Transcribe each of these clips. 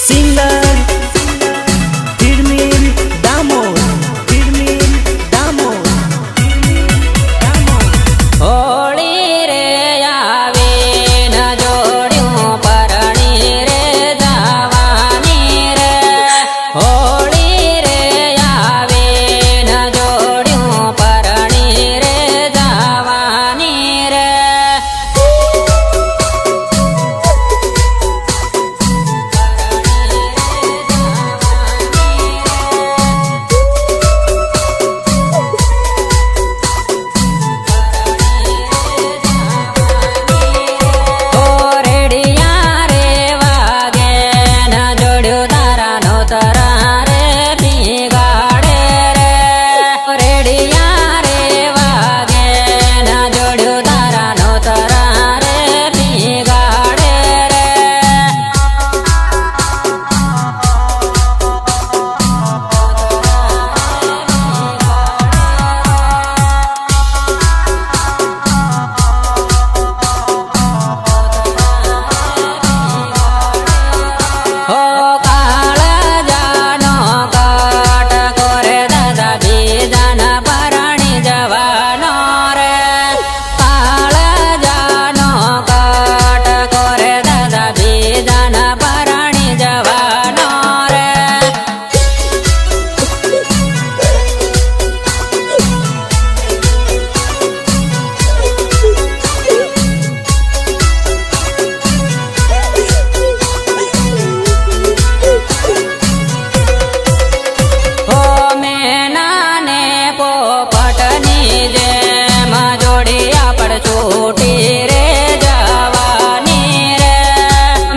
singer ધીરમીન દામોદ Holi રે આવે ન જોડ્યું પરણી રે જવાની રે હોળી રે આવે ન જોડ્યું પરણી રે જવાની રે છોટી રે જવાની રે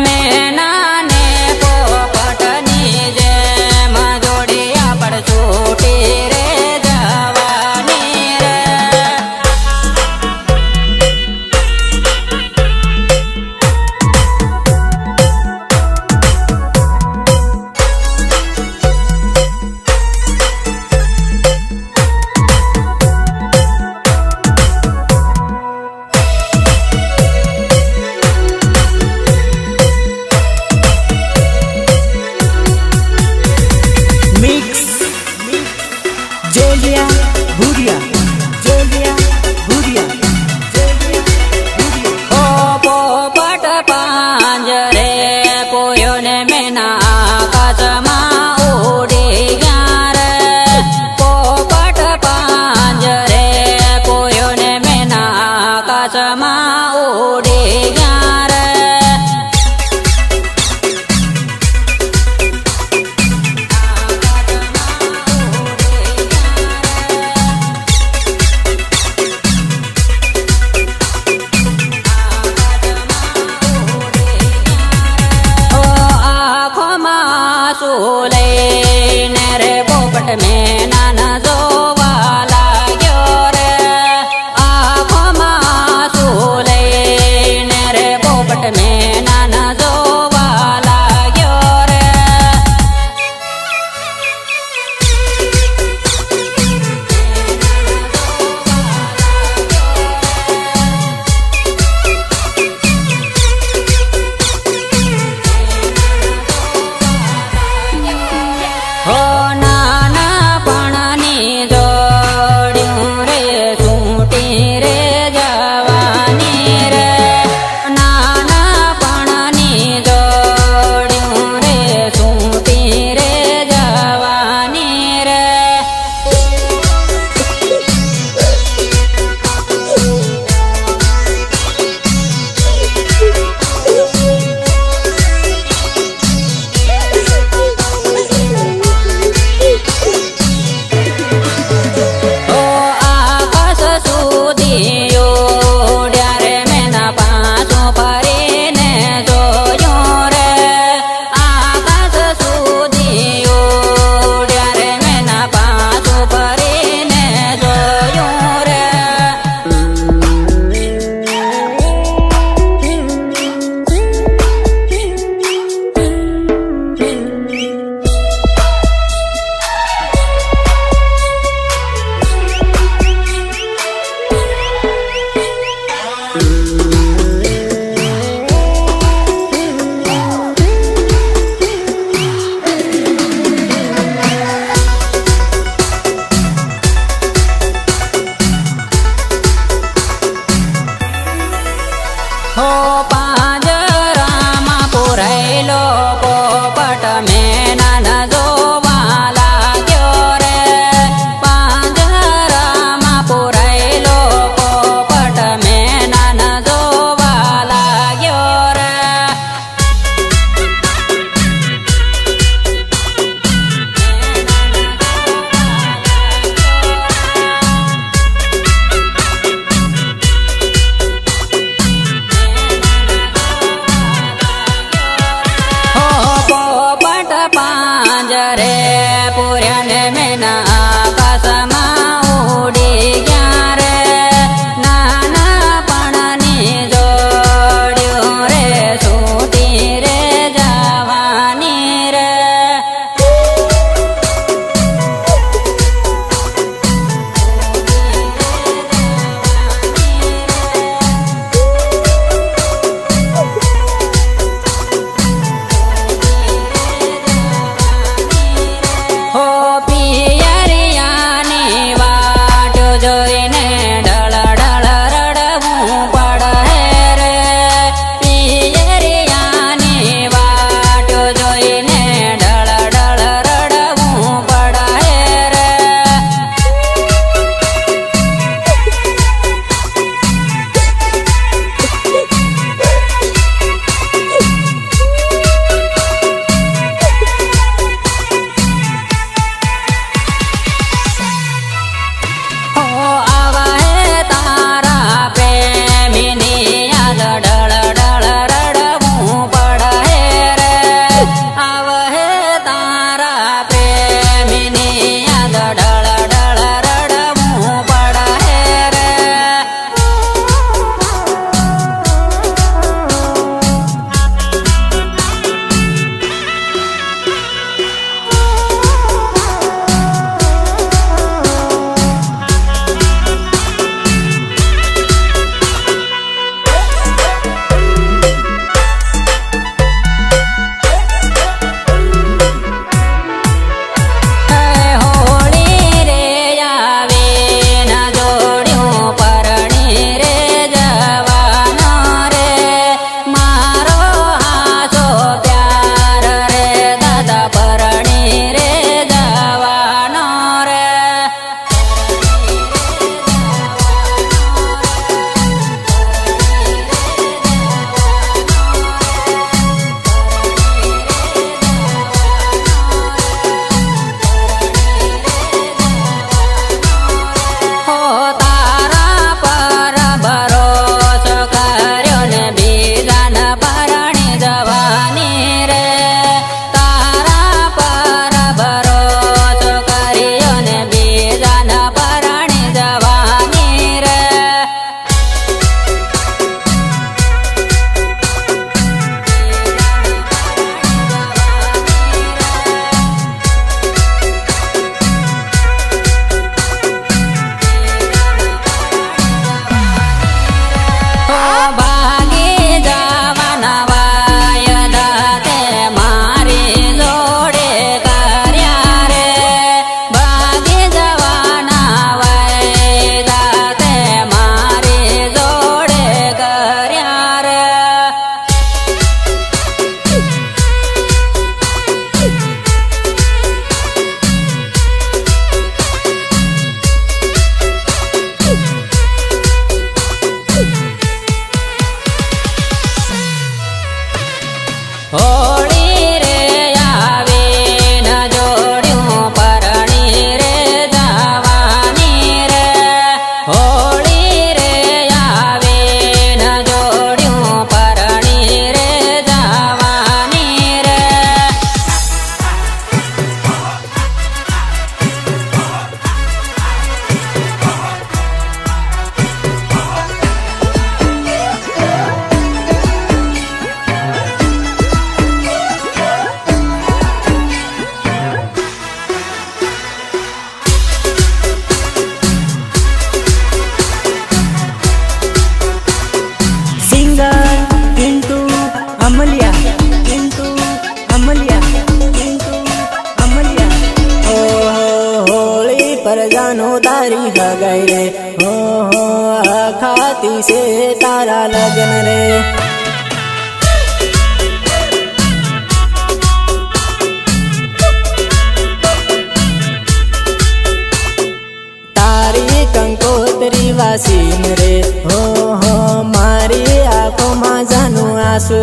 મેના ને પોપટની જેમ જોડિયા પડ છોટી રે જવાની રે મેં નાના જોવા લાગ્યો રે આંખમાં શું લઈને રે પોપટ મેં નાના જોવા લાગ્યો રે પુરાયેલો પોપટ મેના ન જોવા લાગ્યો રે પાંજરામાં પુરાયેલો પોપટ મેના ન જોવા લાગ્યો રે પાંજરે પૂર્યાને મેના આકાશમાં ઉડી ગયા રે નાના પણની જોડ્યું રે છૂટી રે જવાની રે હો પિયરિયાની વાટ જોઈને ડળ ડળ રડવું પડે રે પિયરિયાની વાટ જોઈને ડળ ડળ રડવું પડે રે હોળી રે આવીને જોડ્યું પરણી રે જવાની રે હોળી રે આવીને જોડ્યું પરણી રે જવાની રે परजानो तारी हगाई रे हो खाती से तारा लगन रे સીન રે હો હો મારી આંખોમાં જાનું આંસુ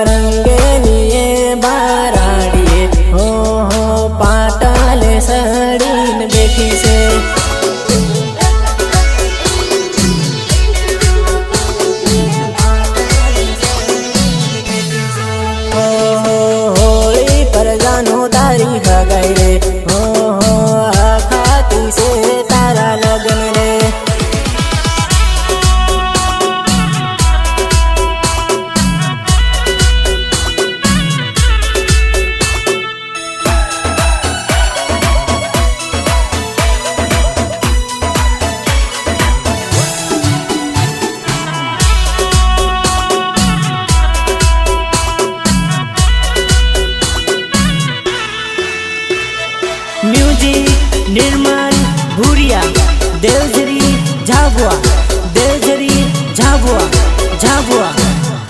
રંગેલીએ બારાડીએ હો હો પાટલે સડીને બેઠી છે હોળી પર જાનો તારી હગાઈ રે હો હો ખાતી છે તારા લગ્ન રે म्यूजिक निर्मल भूरिया देवझरी झाबुआ देवझरी झाबुआ झाबुआ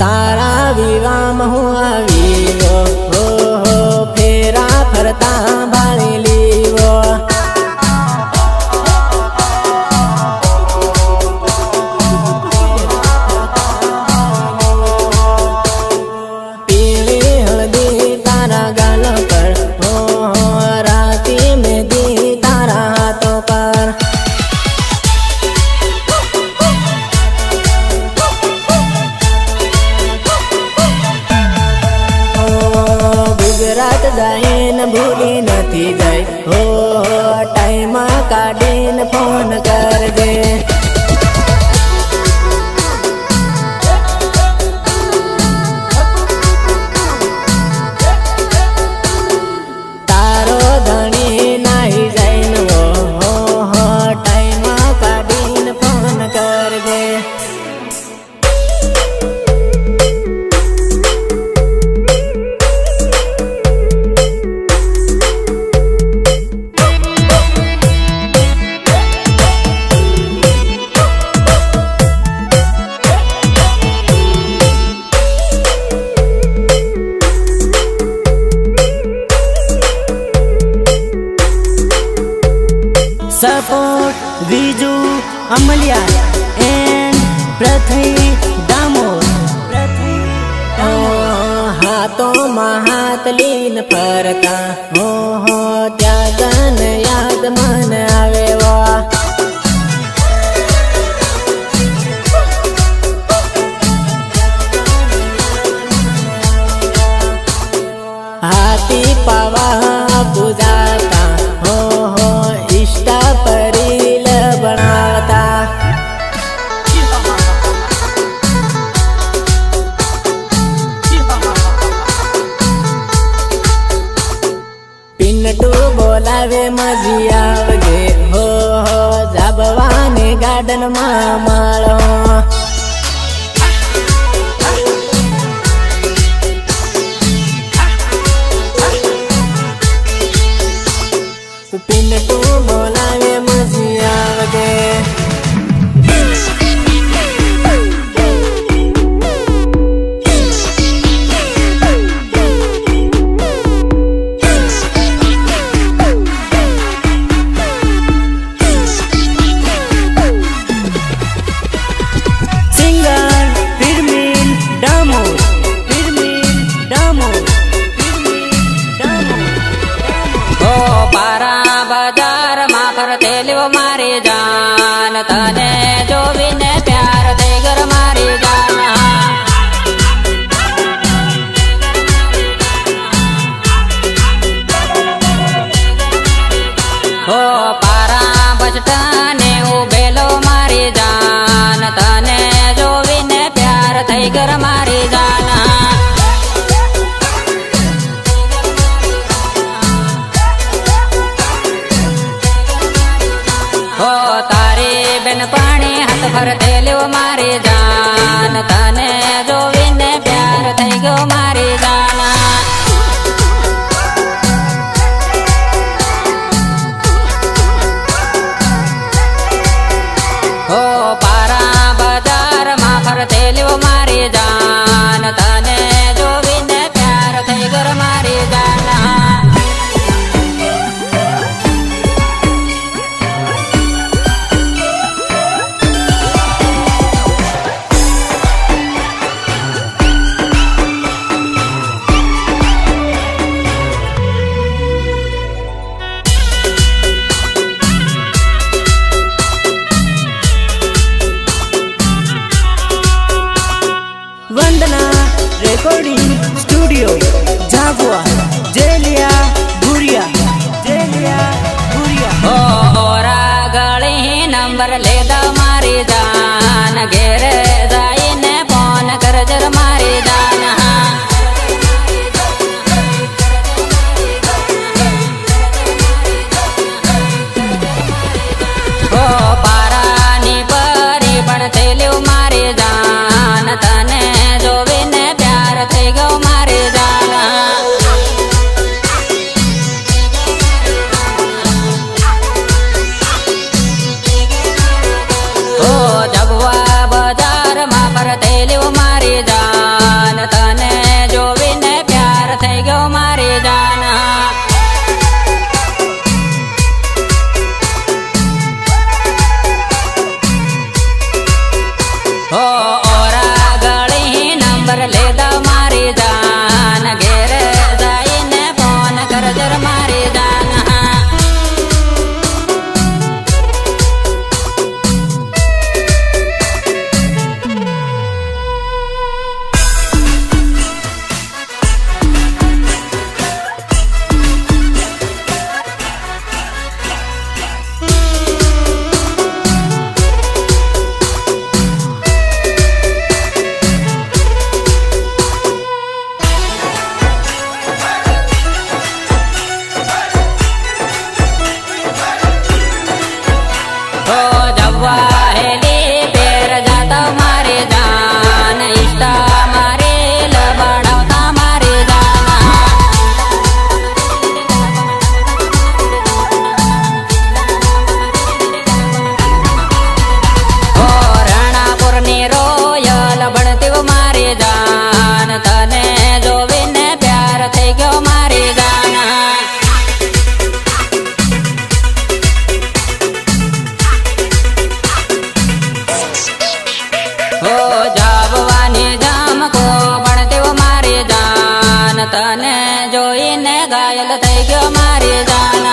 तारा विवाह में हूँ आवीवो हो फेरा फरता भाली लीवो पीली हल्दी तारा गाल पर हो राती मेहंदी तारा हाथों पर गुजरात जाइन भूली नथी जाय हो टाइम काढीन फोन करजे तारो धणी नाही जाइन वो हो टाइम काढीन फोन करजे सपोर्ट विजू अमलिया एंड पृथ्वी दामोद हाथों में हाथ लीन फरता हो त्यागन याद मन आवे वा हाथी पावा पूजाता हो इष्टा परील बनाता पिन्नटू बोलावे मजी आवजे हो जाबवाने गार्डन में माळो पिन्नटू बोलावे मजी आवजे मारी जान तने जो विने प्यार दे घर मारी जान हो पारा बचटने उबेलो मारी जान तने जो विने प्यार दे घर मारी जान हो तारी बेन पानी हाथ भर देलो मारी जान तने जो विने प्यार थई गयो मारी जान हो पारा बाजार मा फर देलो मारी जान तने जो विने નંબર લેદા મારી જાન ઘેરે જઈને ફોન કરજર મારી જાન ઓ પારાની પરી પણ થયેલું મારી જાન તને જોવીને પ્યાર થઈ ગયો મારી જાન ઓ જબવા બજારમાં ફરતેલું મારી જાન તને જોવીને પ્યાર થઈ ગયો મારી જાન ઓ ઓરા ગળી નંબર લેદા મારી જાન ઘેરે જઈને ફોન કરજર મારી જાન ઓ જવા હેલી પેર જાતા મારી જાન ઈષ્ટા મારી લબડાવતા મારી જાન ઓ રણાપુરની રોયલ બળતી મારી જાન તને જોવીને પ્યાર થઈ ગયો મારી જાન ઓ જાબવાની જામકો ભણતી મારી જાન તને જોઈને ઘાયલ થઈ ગયો મારી જાન